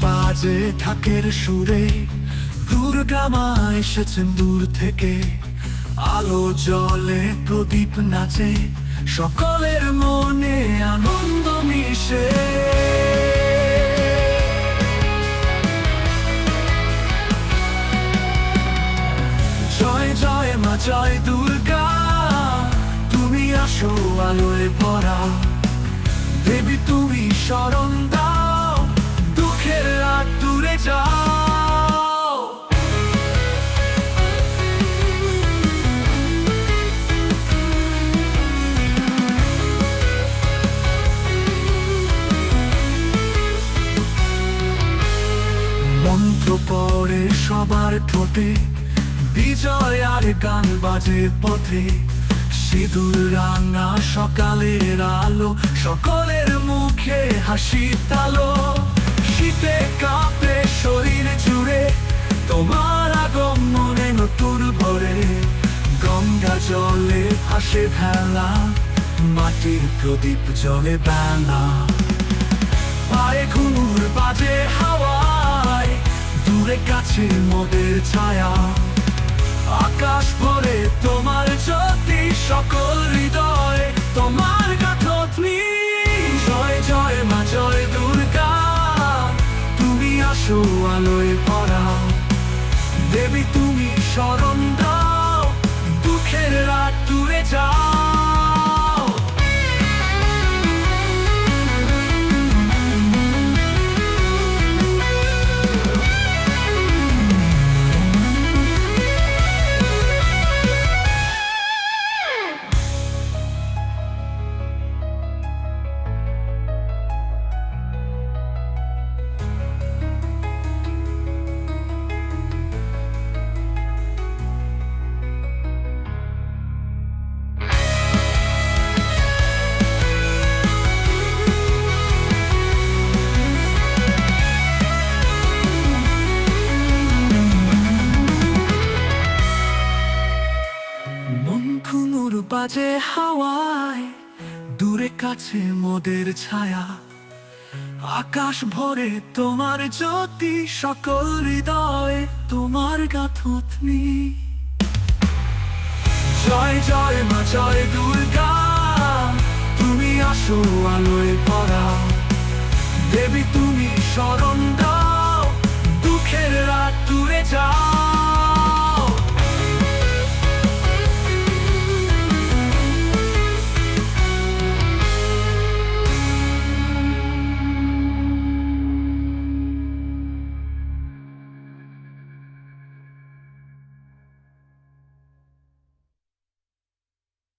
বাজে ঢাকের সুরে, দুর্গা মা এসেছেন দূর থেকে। আলো জ্বলে, প্রদীপ নাচে, সকলের মনে আনন্দ মিশে। জয় জয় মা, জয় দুর্গা, তুমি আসো আলোয় ভরা। দেবী তুমি শরণ দাও, দুঃখের রাত দূরে যাও। মন্ত্র পড়ে সবার ঠোঁটে, বিজয় আর গান বাজে পথে। সিঁদুর রাঙা সকালের আলো, সকলের মুখে হাসি তালো। শীতে কাঁপে শরীর জুড়ে, তোমার আগমনে নতুন ভরে। গঙ্গা জলে ভাসে ভেলা, মাটির প্রদীপ জলে বেলা। পায়ে ঘুঙুর বাজে হাওয়ায়, দূরে কাছে মোদের ছায়া। আকাশ ভরে তোমার জ্যোতি, সকল হৃদয় তোমার গাঁথনি। জয় জয় মা, জয় দুর্গা, তুমি আসো আলোয় ভরা। দেবী তুমি শরণ দাও, দুঃখের রাত দূরে যাও। ঘুঙুর বাজে হাওয়ায়, দূরে কাছে মোদের ছায়া। আকাশ ভরে তোমার জ্যোতি, সকল হৃদয় তোমার গাঁথনি। জয় জয় মা, জয় দুর্গা, তুমি আসো আলোয় ভরা। দেবী তুমি শরণ